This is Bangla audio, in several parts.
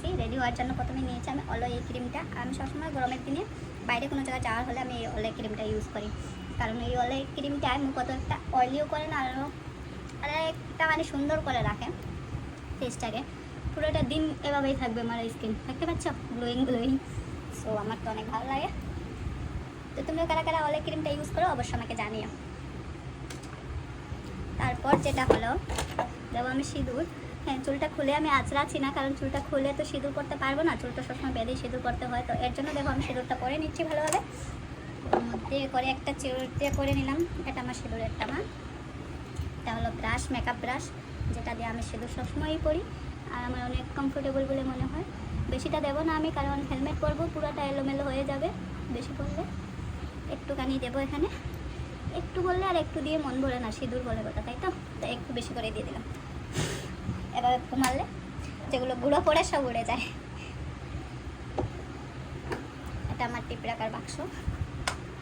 নিয়েছি। রেডি হওয়ার জন্য প্রথমে নিয়েছি আমি অলো এই ক্রিমটা। আমি সবসময় গরমের দিনে বাইরে কোনো জায়গায় যাওয়ার হলে আমি এই অলো ক্রিমটা ইউজ করি, কারণ এই অলো ক্রিমটায় মুখ কত একটা অয়েলিও করে না, আর একটা মানে সুন্দর করে রাখে ফেসটাকে। পুরোটা দিন এভাবেই থাকবে আমার স্কিন, দেখতে পাচ্ছ গ্লোয়িং গ্লোয়িং। সো আমার তো অনেক ভালো লাগে। তো তোমরা কারা কারা অলে ক্রিমটা ইউজ করো অবশ্যই আমাকে জানিও। তারপর যেটা হলো, দেবো আমি সিঁদুর। হ্যাঁ, চুলটা খুলে আমি আঁচড়াচ্ছি না, কারণ চুলটা খুলে তো সিঁদুর করতে পারবো না, চুলটা সবসময় বেঁধেই সিঁদুর করতে হয়। তো এর জন্য দেখো আমি সিঁদুরটা পরে নিচ্ছি ভালোভাবে। ওর মধ্যে করে একটা চিরুর দিয়ে করে নিলাম। এটা আমার সিঁদুরের টামা। এটা হলো ব্রাশ, মেকআপ ব্রাশ, যেটা দিয়ে আমি সিঁদুর সবসময়ই করি, আর আমার অনেক কমফোর্টেবল বলে মনে হয়। বেশিটা দেবো না আমি, কারণ হেলমেট পরবো, পুরোটা এলোমেলো হয়ে যাবে বেশি করলে। একটুখানি দেবো এখানে, একটু বললে আর একটু দিয়ে মন ভরে না, সিঁদুর বলে কথা, তাই তো? তাই একটু বেশি করে দিয়ে দিলাম। এভাবে ঘুমালে যেগুলো গুঁড়ো পড়ে সব উড়ে যায়। এটা আমার টিপ রাখার বাক্স।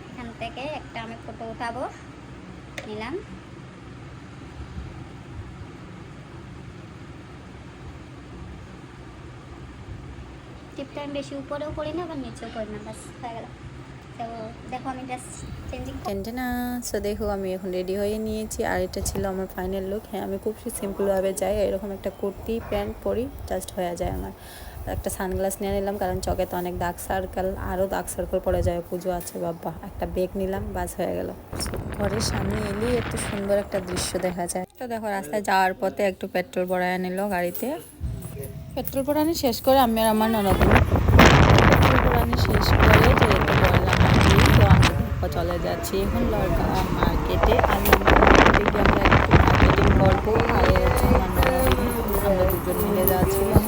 এখান থেকে একটা আমি ফটো উঠাবো, নিলাম। টিপটা আমি বেশি উপরেও করি না, আবার নিচেও করি না, বাস হয়ে গেল। তো দেখো আমি জাস্ট চেঞ্জিং না। সো দেখো আমি এখন রেডি হয়ে নিয়েছি, আর এটা ছিল আমার ফাইনাল লুক। হ্যাঁ, আমি খুব সিম্পলভাবে যাই, এরকম একটা কুর্তি প্যান্ট পরি, জাস্ট হয়ে যায় আমার। একটা সানগ্লাস নিয়ে নিলাম, কারণ চোখে তো অনেক ডার্ক সার্কেল, আরও ডার্ক সার্কেল পড়ে যায়, পুজো আছে বাবা। একটা ব্যাগ নিলাম, বাস হয়ে গেল। ঘরের সামনে এলেই একটু সুন্দর একটা দৃশ্য দেখা যায়। তো দেখো রাস্তায় যাওয়ার পথে একটু পেট্রোল ভরায় নিল গাড়িতে। পেট্রোল ভরানি শেষ করে আমি আর আমার ননদ পেট্রোল ভরানি শেষ করে যেহেতু বললাম তো আমরা চলে যাচ্ছি এখন লড়কা মার্কেটে। আমি আমরা একটু মার্কেটিং করবো, আর হচ্ছে আমার ননদ, আমরা দুজন মিলে যাচ্ছিলাম।